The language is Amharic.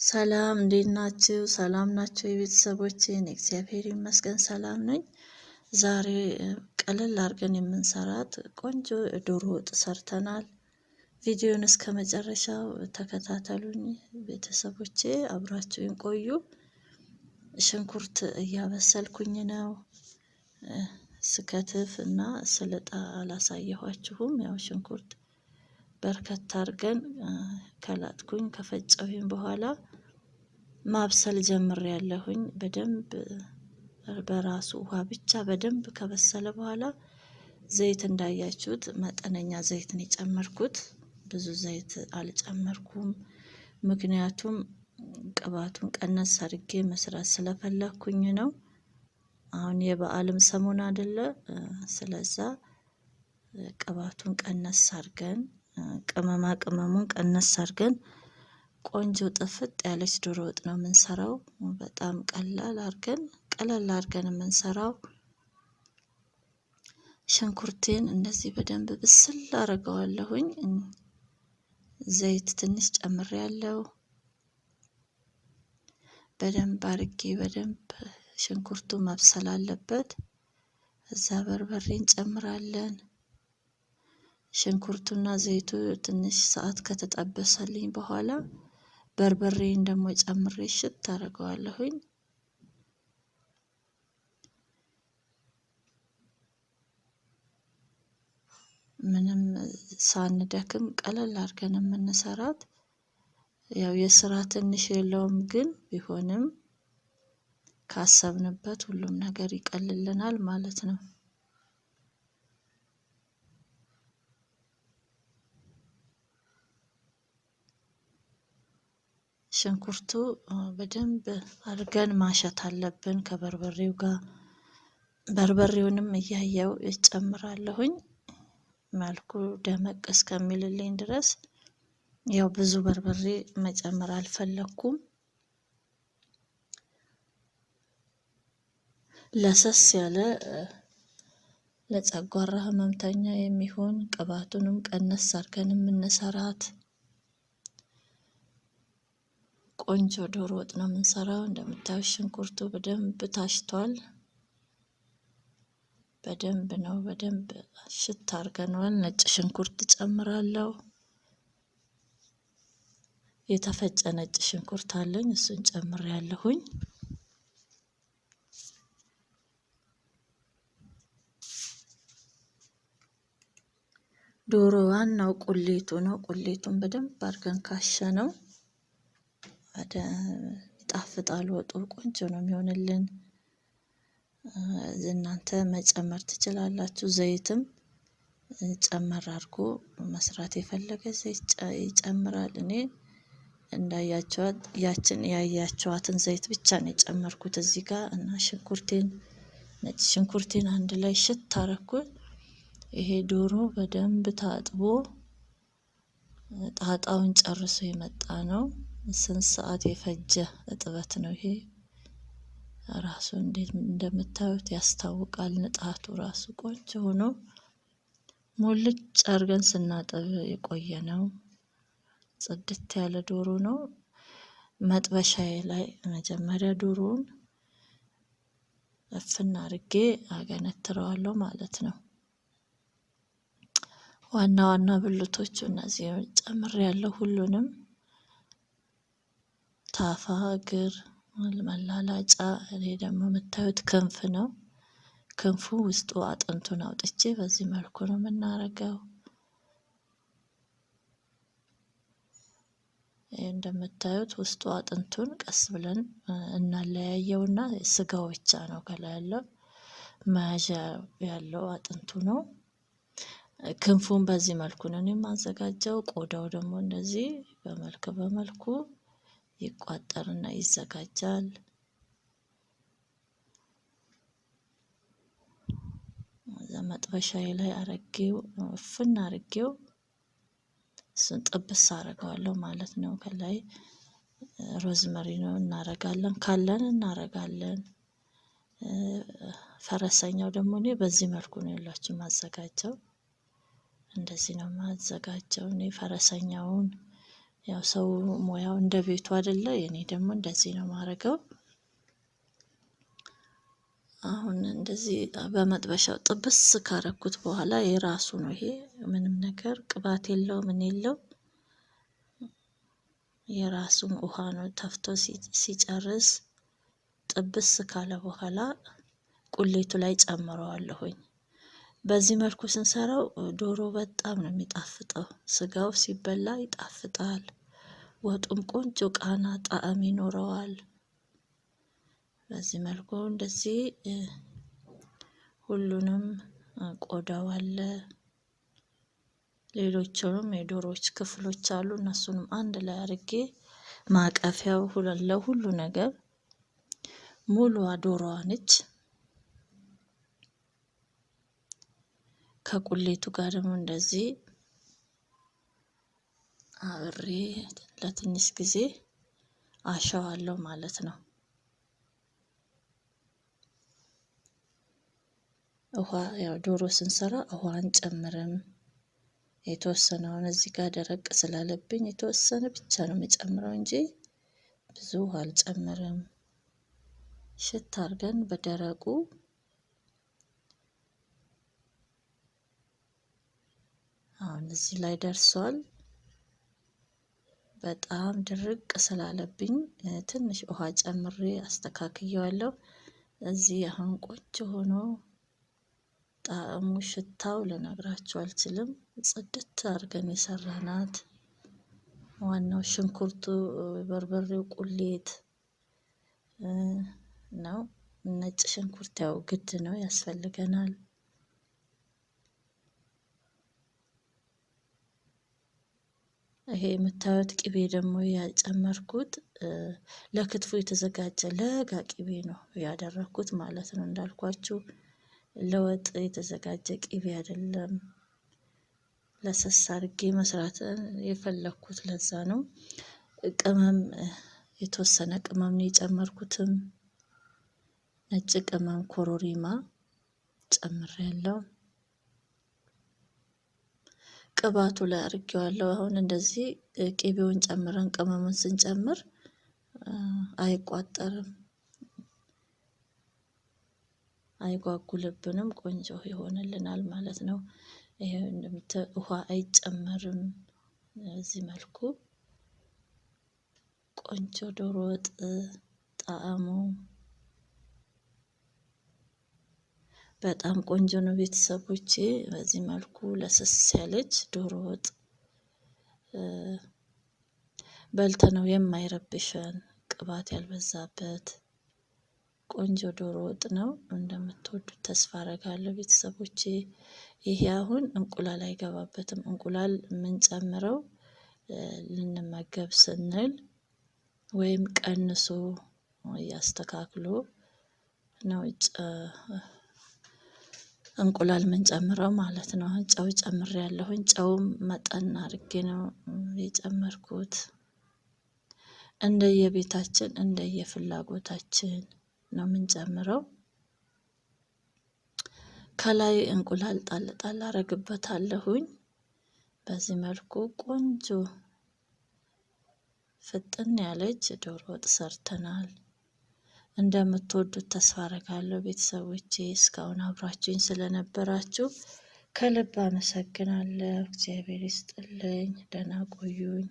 ሰላም እንዴት ናችሁ? ሰላም ናቸው የቤተሰቦቼ? እኔ እግዚአብሔር ይመስገን ሰላም ነኝ። ዛሬ ቀለል አድርገን የምንሰራት ቆንጆ ዶሮ ወጥ ሰርተናል። ቪዲዮን እስከ መጨረሻው ተከታተሉኝ ቤተሰቦቼ፣ አብራችሁን ቆዩ። ሽንኩርት እያበሰልኩኝ ነው። ስከትፍ እና ስልጣ አላሳየኋችሁም። ያው ሽንኩርት በርከት አድርገን ከላጥኩኝ ከፈጨሁኝ በኋላ ማብሰል ጀምሬያለሁኝ። በደንብ በራሱ ውሃ ብቻ በደንብ ከበሰለ በኋላ ዘይት እንዳያችሁት መጠነኛ ዘይት ነው የጨመርኩት። ብዙ ዘይት አልጨመርኩም፣ ምክንያቱም ቅባቱን ቀነስ አድርጌ መስራት ስለፈለኩኝ ነው። አሁን የበዓልም ሰሞን አይደለ? ስለዛ ቅባቱን ቀነስ አድርገን ቅመማ ቅመሙን ቀነስ አድርገን ቆንጆ ጥፍጥ ያለች ዶሮ ወጥ ነው የምንሰራው። በጣም ቀለል አድርገን የምንሰራው። ሽንኩርቴን እንደዚህ በደንብ ብስል አደርገዋለሁኝ። ዘይት ትንሽ ጨምሬያለሁ። በደንብ ሽንኩርቱ መብሰል አለበት። እዛ በርበሬ እንጨምራለን። ሽንኩርቱና ዘይቱ ትንሽ ሰዓት ከተጠበሰልኝ በኋላ በርበሬን ደግሞ ጨምሬ ሽት አደርገዋለሁኝ። ምንም ሳንደክም ቀለል አድርገን የምንሰራት። ያው የስራ ትንሽ የለውም፣ ግን ቢሆንም ካሰብንበት ሁሉም ነገር ይቀልልናል ማለት ነው። ሽንኩርቱ በደንብ አድርገን ማሸት አለብን ከበርበሬው ጋር። በርበሬውንም እያየው እጨምራለሁኝ መልኩ ደመቅ እስከሚልልኝ ድረስ። ያው ብዙ በርበሬ መጨመር አልፈለኩም። ለሰስ ያለ ለጨጓራ ህመምተኛ የሚሆን ቅባቱንም ቀነስ አድርገን የምንሰራት ቆንጆ ዶሮ ወጥ ነው የምንሰራው። እንደምታዩት ሽንኩርቱ በደንብ ታሽቷል። በደንብ ሽት አድርገነዋል። ነጭ ሽንኩርት ጨምራለሁ። የተፈጨ ነጭ ሽንኩርት አለኝ፣ እሱን ጨምሬያለሁኝ። ዶሮ ዋናው ቁሌቱ ነው። ቁሌቱን በደንብ አድርገን ካሸነው ይጣፍጣል። ወጡ ቆንጆ ነው የሚሆንልን። እናንተ መጨመር ትችላላችሁ። ዘይትም ጨመር አድርጎ መስራት የፈለገ ዘይት ይጨምራል። እኔ እንዳያችኋት ያያችኋትን ዘይት ብቻ ነው የጨመርኩት እዚህ ጋር እና ነጭ ሽንኩርቴን አንድ ላይ ሽት አደረኩት። ይሄ ዶሮ በደንብ ታጥቦ ጣጣውን ጨርሶ የመጣ ነው። ስንት ሰዓት የፈጀ እጥበት ነው ይሄ። ራሱ እንዴት እንደምታዩት ያስታውቃል። ንጣቱ ራሱ ቆንጆ ሆኖ ሙልጭ አድርገን ስናጠብ የቆየ ነው። ጽድት ያለ ዶሮ ነው። መጥበሻዬ ላይ መጀመሪያ ዶሮውን እፍና አድርጌ አገነትረዋለሁ ማለት ነው። ዋና ዋና ብልቶቹ እነዚህ ጨምሬያለሁ ሁሉንም። ታፋ፣ እግር፣ መላላጫ። እኔ ደግሞ የምታዩት ክንፍ ነው። ክንፉ ውስጡ አጥንቱን አውጥቼ በዚህ መልኩ ነው የምናረገው። እንደምታዩት ውስጡ አጥንቱን ቀስ ብለን እናለያየውና ስጋው ብቻ ነው ከላይ ያለው። መያዣ ያለው አጥንቱ ነው። ክንፉን በዚህ መልኩ ነው የማዘጋጀው። ቆዳው ደግሞ እንደዚህ በመልኩ ይቋጠርና ይዘጋጃል። መጥበሻዬ ላይ አረጌው እፍና አርጌው እሱን ጥብስ አደርገዋለሁ ማለት ነው። ከላይ ሮዝመሪ ነው እናረጋለን፣ ካለን እናረጋለን። ፈረሰኛው ደግሞ እኔ በዚህ መልኩ ነው ያላችሁ ማዘጋጀው። እንደዚህ ነው ማዘጋጀው እኔ ፈረሰኛውን። ያው ሰው ሙያው እንደ ቤቱ አይደለ? የኔ ደግሞ እንደዚህ ነው ማረገው። አሁን እንደዚህ በመጥበሻው ጥብስ ካረኩት በኋላ የራሱ ነው ይሄ ምንም ነገር ቅባት የለው ምን የለው የራሱን ውሃ ነው ተፍቶ ሲጨርስ ጥብስ ካለ በኋላ ቁሌቱ ላይ ጨምረዋለሁኝ። በዚህ መልኩ ስንሰራው ዶሮ በጣም ነው የሚጣፍጠው። ስጋው ሲበላ ይጣፍጣል። ወጡም ቆንጆ ቃና ጣዕም ይኖረዋል። በዚህ መልኩ እንደዚህ ሁሉንም ቆዳው አለ፣ ሌሎቹንም የዶሮዎች ክፍሎች አሉ። እነሱንም አንድ ላይ አድርጌ ማቀፊያው ለሁሉ ነገር ሙሉዋ ዶሮዋ ነች። ከቁሌቱ ጋር ደግሞ እንደዚህ አብሬ ለትንሽ ጊዜ አሸዋለሁ ማለት ነው። ውሃ ያው ዶሮ ስንሰራ ውሃ አንጨምርም። የተወሰነውን እዚህ ጋር ደረቅ ስላለብኝ የተወሰነ ብቻ ነው የምጨምረው እንጂ ብዙ ውሃ አልጨምርም። ሽት አድርገን በደረቁ አሁን እዚህ ላይ ደርሷል። በጣም ድርቅ ስላለብኝ ትንሽ ውሃ ጨምሬ አስተካክየዋለሁ። እዚህ አሁን ቆንጆ ሆኖ ጣዕሙ ሽታው ልነግራችሁ አልችልም። ጽድት አድርገን የሰራናት ዋናው ሽንኩርቱ በርበሬው ቁሌት ነው። ነጭ ሽንኩርት ያው ግድ ነው ያስፈልገናል። ይሄ የምታዩት ቅቤ ደግሞ ያጨመርኩት ለክትፎ የተዘጋጀ ለጋ ቅቤ ነው ያደረኩት ማለት ነው። እንዳልኳችሁ ለወጥ የተዘጋጀ ቅቤ አይደለም። ለሰስ አድርጌ መስራት የፈለኩት ለዛ ነው። ቅመም የተወሰነ ቅመም ነው የጨመርኩትም ነጭ ቅመም ኮሮሪማ ጨምሬያለሁ። ቅባቱ ላይ አድርጌዋለሁ። አሁን እንደዚህ ቅቤውን ጨምረን ቅመሙን ስንጨምር አይቋጠርም፣ አይጓጉልብንም፣ ቆንጆ ይሆንልናል ማለት ነው። ይሄ ውሃ አይጨመርም። በዚህ መልኩ ቆንጆ ዶሮ ወጥ ጣዕሙ በጣም ቆንጆ ነው። ቤተሰቦቼ በዚህ መልኩ ለስስ ያለች ዶሮ ወጥ በልተነው የማይረብሸን ቅባት ያልበዛበት ቆንጆ ዶሮ ወጥ ነው። እንደምትወዱት ተስፋ አደርጋለሁ ቤተሰቦቼ። ይሄ አሁን እንቁላል አይገባበትም። እንቁላል የምንጨምረው ልንመገብ ስንል ወይም ቀንሶ ያስተካክሎ ነው እንቁላል የምንጨምረው ማለት ነው። ጨው ጨምሬያለሁኝ። ጨውም መጠን አድርጌ ነው የጨመርኩት። እንደየቤታችን እንደየፍላጎታችን ነው የምንጨምረው። ከላይ እንቁላል ጣል ጣል አረግበታለሁኝ። በዚህ መልኩ ቆንጆ ፍጥን ያለች ዶሮ ወጥ ሰርተናል። እንደምትወዱት ተስፋ አደርጋለሁ ቤተሰቦቼ። እስካሁን አብራችሁኝ ስለነበራችሁ ከልብ አመሰግናለሁ። እግዚአብሔር ይስጥልኝ። ደህና ቆዩኝ።